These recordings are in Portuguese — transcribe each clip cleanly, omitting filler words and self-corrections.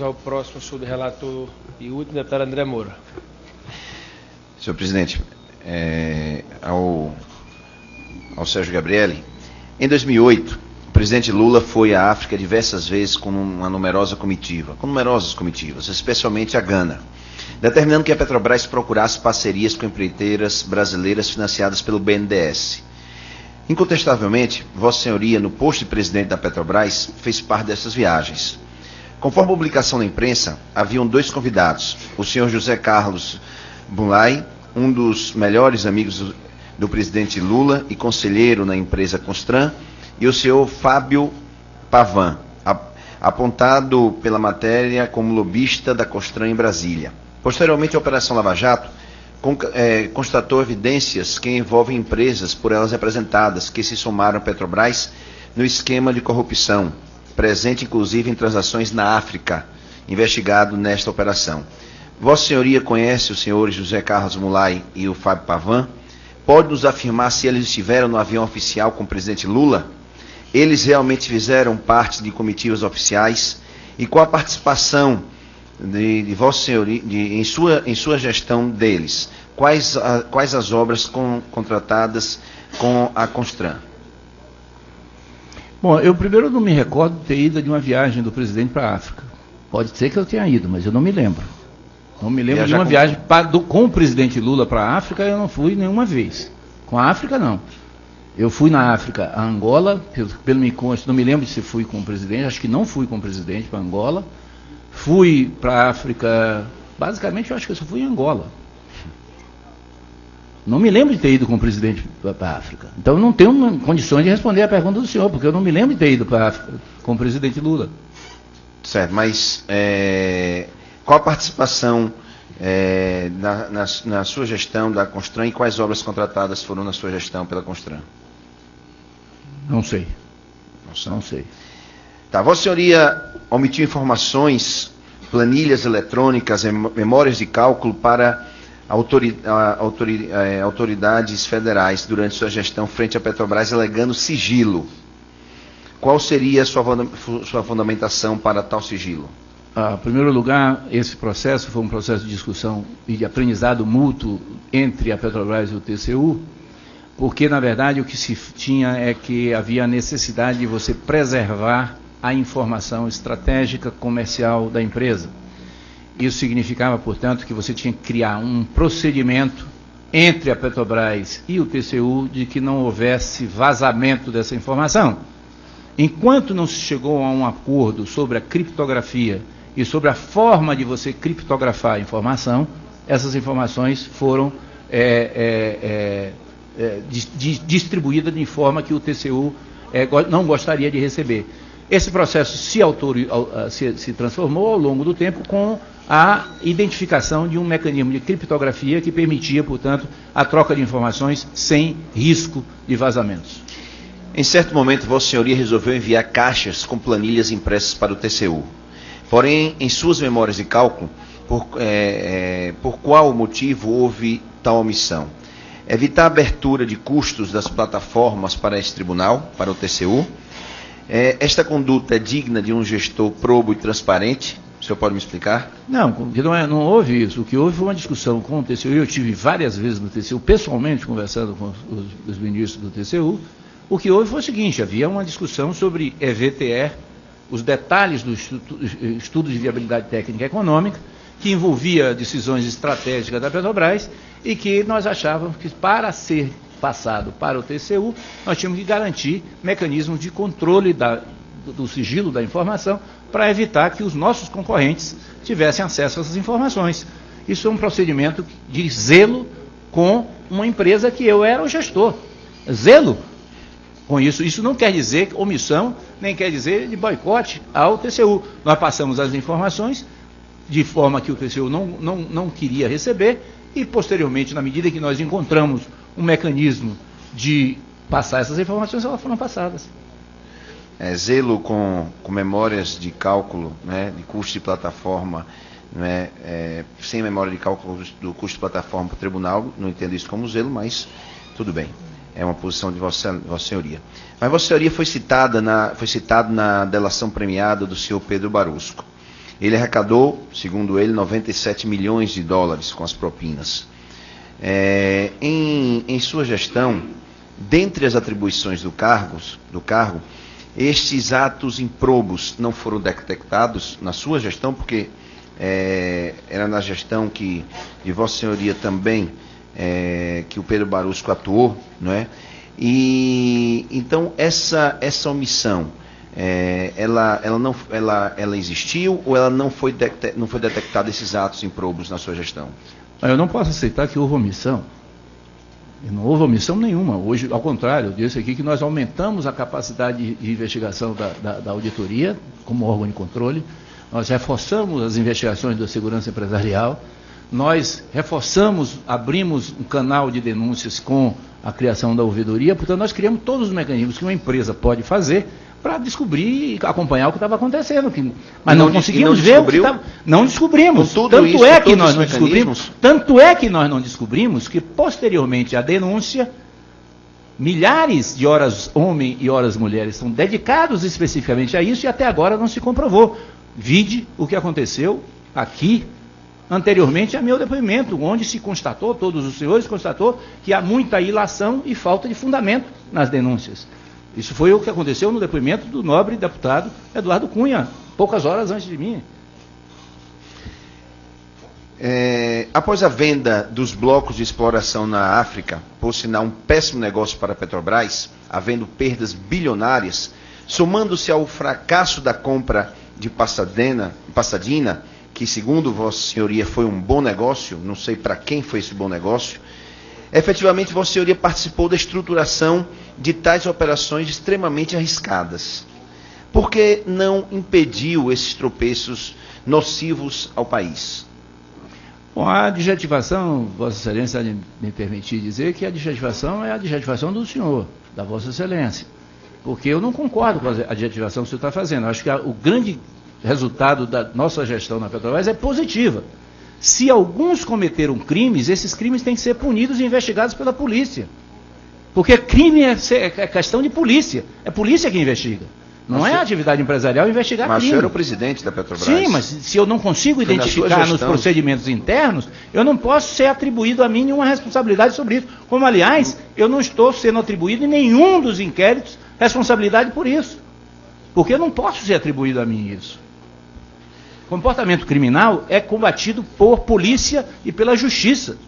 Passamos ao próximo subrelator e último, deputado André Moura. Senhor presidente, ao Sérgio Gabrielli, em 2008, o presidente Lula foi à África diversas vezes com numerosas comitivas, especialmente a Gana, determinando que a Petrobras procurasse parcerias com empreiteiras brasileiras financiadas pelo BNDES. Incontestavelmente, Vossa Senhoria, no posto de presidente da Petrobras, fez parte dessas viagens. Conforme a publicação na imprensa, haviam 2 convidados, o senhor José Carlos Mulay, um dos melhores amigos do presidente Lula e conselheiro na empresa Constran, e o senhor Fábio Pavan, apontado pela matéria como lobista da Constran em Brasília. Posteriormente, a Operação Lava Jato constatou evidências que envolvem empresas por elas representadas que se somaram à Petrobras no esquema de corrupção, presente inclusive em transações na África, investigado nesta operação. Vossa Senhoria conhece os senhores José Carlos Mulay e o Fábio Pavan? Pode nos afirmar se eles estiveram no avião oficial com o presidente Lula? Eles realmente fizeram parte de comitivas oficiais? E qual a participação de Vossa Senhoria em sua gestão deles? Quais as obras contratadas com a Constran? Bom, eu primeiro não me recordo de ter ido de uma viagem do presidente para a África. Pode ser que eu tenha ido, mas eu não me lembro. Não me lembro de uma viagem com o presidente Lula para a África, eu não fui nenhuma vez. Com a África, não. Eu fui na África, a Angola, pelo me consta, não me lembro se fui com o presidente, acho que não fui com o presidente para Angola. Fui para a África, basicamente eu acho que eu só fui em Angola. Não me lembro de ter ido com o presidente para a África. Então eu não tenho condições de responder a pergunta do senhor, porque eu não me lembro de ter ido para a África com o presidente Lula. Certo, mas qual a participação na sua gestão da Constran e quais obras contratadas foram na sua gestão pela Constran? Não sei. Não sei. Tá, Vossa Senhoria omitiu informações, planilhas eletrônicas, memórias de cálculo para autoridades federais durante sua gestão frente à Petrobras, alegando sigilo. Qual seria a sua fundamentação para tal sigilo? Em primeiro lugar, esse processo foi um processo de discussão e de aprendizado mútuo entre a Petrobras e o TCU, porque, na verdade, o que se tinha é que havia a necessidade de você preservar a informação estratégica comercial da empresa. Isso significava, portanto, que você tinha que criar um procedimento entre a Petrobras e o TCU de que não houvesse vazamento dessa informação. Enquanto não se chegou a um acordo sobre a criptografia e sobre a forma de você criptografar a informação, essas informações foram distribuídas de forma que o TCU não gostaria de receber. Esse processo se transformou ao longo do tempo com a identificação de um mecanismo de criptografia que permitia, portanto, a troca de informações sem risco de vazamentos. Em certo momento, Vossa Senhoria resolveu enviar caixas com planilhas impressas para o TCU. Porém, em suas memórias de cálculo, por qual motivo houve tal omissão? Evitar a abertura de custos das plataformas para esse tribunal, para o TCU? Esta conduta é digna de um gestor probo e transparente? O senhor pode me explicar? Não, não houve isso. O que houve foi uma discussão com o TCU. Eu tive várias vezes no TCU, pessoalmente, conversando com os ministros do TCU. O que houve foi o seguinte: havia uma discussão sobre EVTR, os detalhes do estudo de viabilidade técnica e econômica, que envolvia decisões estratégicas da Petrobras e que nós achávamos que, para ser passado para o TCU, nós tínhamos que garantir mecanismos de controle do sigilo da informação para evitar que os nossos concorrentes tivessem acesso a essas informações. Isso é um procedimento de zelo com uma empresa que eu era o gestor. Zelo com isso. Isso não quer dizer omissão, nem quer dizer de boicote ao TCU. Nós passamos as informações de forma que o TCU não queria receber e, posteriormente, na medida que nós encontramos um mecanismo de passar essas informações, elas foram passadas. Zelo com memórias de cálculo, né, de custo de plataforma, né, sem memória de cálculo do custo de plataforma para o tribunal, não entendo isso como zelo, mas tudo bem. É uma posição de Vossa Senhoria. Mas Vossa Senhoria foi citado na delação premiada do senhor Pedro Barusco. Ele arrecadou, segundo ele, 97 milhões de dólares com as propinas. Em sua gestão, dentre as atribuições do cargo, estes atos improbos não foram detectados na sua gestão, porque era na gestão de Vossa Senhoria também que o Pedro Barusco atuou, não é? E então essa omissão, ela existiu ou ela não foi detectada esses atos improbos na sua gestão? Eu não posso aceitar que houve omissão. E não houve omissão nenhuma. Hoje, ao contrário, eu disse aqui que nós aumentamos a capacidade de investigação da auditoria, como órgão de controle, nós reforçamos as investigações da segurança empresarial, nós reforçamos, abrimos um canal de denúncias com a criação da ouvidoria, portanto, nós criamos todos os mecanismos que uma empresa pode fazer para descobrir e acompanhar o que estava acontecendo. Mas não conseguimos ver o que estava... Não descobrimos. Tanto é que nós não descobrimos. Tanto é que nós não descobrimos que, posteriormente à denúncia, milhares de horas homem e horas mulheres são dedicados especificamente a isso e até agora não se comprovou. Vide o que aconteceu aqui, anteriormente a meu depoimento, onde se constatou, todos os senhores constatou, que há muita ilação e falta de fundamento nas denúncias. Isso foi o que aconteceu no depoimento do nobre deputado Eduardo Cunha, poucas horas antes de mim. Após a venda dos blocos de exploração na África, por sinal um péssimo negócio para a Petrobras, havendo perdas bilionárias, somando-se ao fracasso da compra de Passadina, que segundo Vossa Senhoria foi um bom negócio, não sei para quem foi esse bom negócio, efetivamente Vossa Senhoria participou da estruturação de tais operações extremamente arriscadas. Por que não impediu esses tropeços nocivos ao país? Bom, a adjetivação, Vossa Excelência me permitir dizer que a adjetivação é a adjetivação do senhor, da Vossa Excelência. Porque eu não concordo com a adjetivação que o senhor está fazendo. Acho que o grande resultado da nossa gestão na Petrobras é positiva. Se alguns cometeram crimes, esses crimes têm que ser punidos e investigados pela polícia. Porque crime é questão de polícia. É polícia que investiga. Não é a atividade empresarial investigar crime. Mas o senhor era o presidente da Petrobras. Sim, mas se eu não consigo identificar nos procedimentos internos, eu não posso ser atribuído a mim nenhuma responsabilidade sobre isso. Como, aliás, eu não estou sendo atribuído em nenhum dos inquéritos responsabilidade por isso. Porque eu não posso ser atribuído a mim isso. Comportamento criminal é combatido por polícia e pela justiça.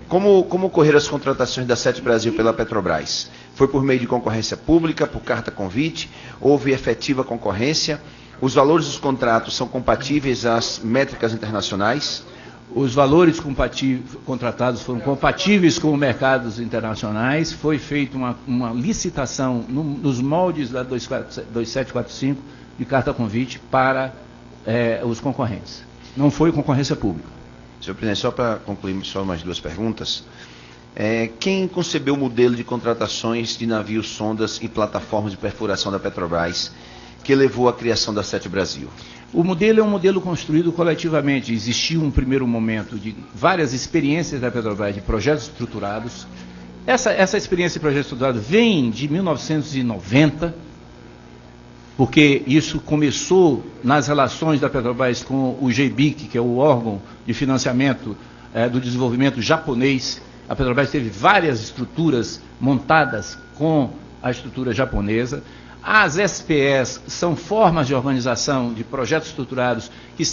Como ocorreram as contratações da Sete Brasil pela Petrobras? Foi por meio de concorrência pública, por carta convite? Houve efetiva concorrência? Os valores dos contratos são compatíveis às métricas internacionais? Os valores contratados foram compatíveis com os mercados internacionais. Foi feita uma licitação nos moldes da 2745 de carta convite para os concorrentes. Não foi concorrência pública. Senhor presidente, só para concluir só mais duas perguntas. Quem concebeu o modelo de contratações de navios, sondas e plataformas de perfuração da Petrobras que levou à criação da Sete Brasil? O modelo é um modelo construído coletivamente. Existiu um primeiro momento de várias experiências da Petrobras de projetos estruturados. Essa experiência de projeto estruturado vem de 1990, porque isso começou nas relações da Petrobras com o JBIC, que é o órgão de financiamento do desenvolvimento japonês. A Petrobras teve várias estruturas montadas com a estrutura japonesa. As SPS são formas de organização de projetos estruturados que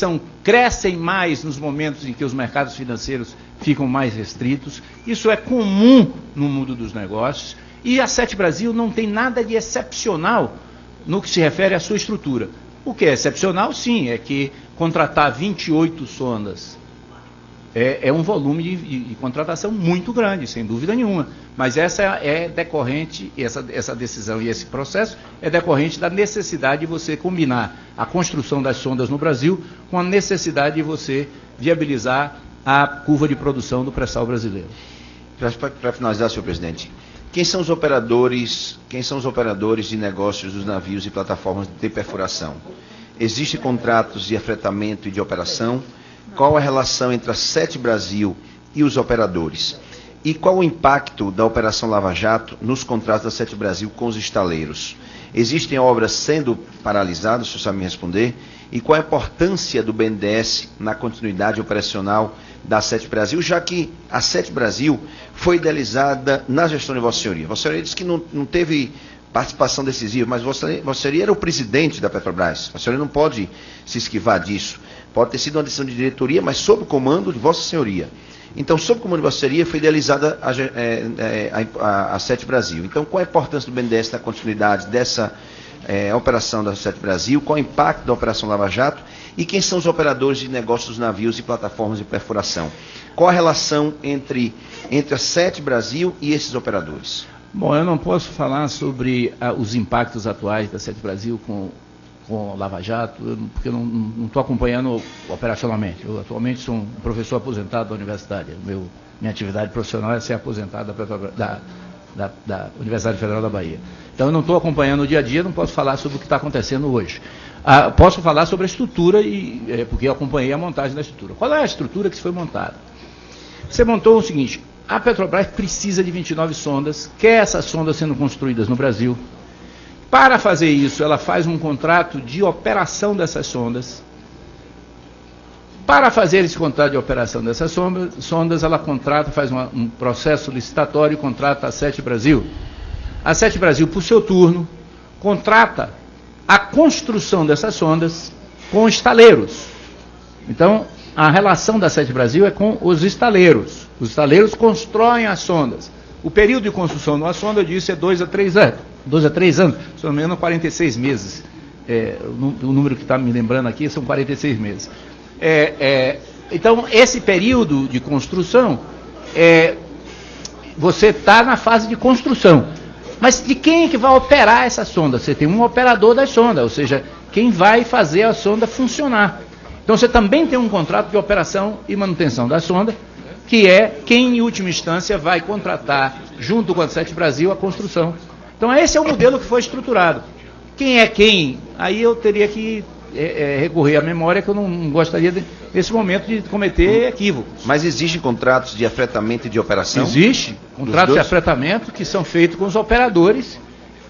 crescem mais nos momentos em que os mercados financeiros ficam mais restritos. Isso é comum no mundo dos negócios. E a Sete Brasil não tem nada de excepcional no que se refere à sua estrutura. O que é excepcional, sim, é que contratar 28 sondas é um volume de contratação muito grande, sem dúvida nenhuma. Mas essa é decorrente, essa decisão e esse processo é decorrente da necessidade de você combinar a construção das sondas no Brasil com a necessidade de você viabilizar a curva de produção do pré-sal brasileiro. Para finalizar, senhor presidente, quem são os operadores de negócios dos navios e plataformas de perfuração? Existem contratos de afretamento e de operação? Qual a relação entre a Sete Brasil e os operadores? E qual o impacto da Operação Lava Jato nos contratos da Sete Brasil com os estaleiros? Existem obras sendo paralisadas, o senhor sabe me responder? E qual a importância do BNDES na continuidade operacional da Sete Brasil, já que a Sete Brasil foi idealizada na gestão de Vossa Senhoria? Vossa Senhoria disse que não teve participação decisiva, mas Vossa Senhoria era o presidente da Petrobras. Vossa Senhoria não pode se esquivar disso. Pode ter sido uma decisão de diretoria, mas sob o comando de Vossa Senhoria. Então, sob o comando de Vossa Senhoria, foi idealizada a Sete Brasil. Então, qual a importância do BNDES na continuidade dessa operação da Sete Brasil? Qual o impacto da Operação Lava Jato? E quem são os operadores de negócios dos navios e plataformas de perfuração? Qual a relação entre a Sete Brasil e esses operadores? Bom, eu não posso falar sobre os impactos atuais da Sete Brasil com o Lava Jato, porque eu não estou acompanhando operacionalmente. Eu atualmente sou um professor aposentado da universidade. Minha atividade profissional é ser aposentado da Universidade Federal da Bahia. Então eu não estou acompanhando o dia a dia, não posso falar sobre o que está acontecendo hoje. Posso falar sobre a estrutura, porque eu acompanhei a montagem da estrutura. Qual é a estrutura que foi montada? Você montou o seguinte: a Petrobras precisa de 29 sondas, quer essas sondas sendo construídas no Brasil. Para fazer isso, ela faz um contrato de operação dessas sondas. Para fazer esse contrato de operação dessas sondas, ela faz um processo licitatório e contrata a Sete Brasil. A Sete Brasil, por seu turno, contrata a construção dessas sondas com estaleiros. Então, a relação da Sete Brasil é com os estaleiros. Os estaleiros constroem as sondas. O período de construção de uma sonda, eu disse, é 2 a 3 anos. 2 a 3 anos, se não me engano, 46 meses. O número que está me lembrando aqui são 46 meses. Então, esse período de construção, você está na fase de construção. Mas de quem é que vai operar essa sonda? Você tem um operador da sonda, ou seja, quem vai fazer a sonda funcionar. Então, você também tem um contrato de operação e manutenção da sonda, que é quem, em última instância, vai contratar, junto com a Sete Brasil, a construção. Então, esse é o modelo que foi estruturado. Quem é quem? Aí eu teria que recorrer à memória, que eu não gostaria, nesse momento, de cometer equívocos. Mas existem contratos de afretamento e de operação? Existe contratos de afretamento que são feitos com os operadores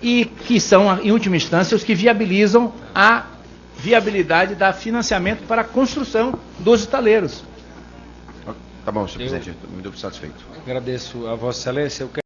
e que são, em última instância, os que viabilizam a viabilidade da financiamento para a construção dos estaleiros. Tá bom, senhor presidente, estou muito satisfeito. Agradeço a Vossa Excelência.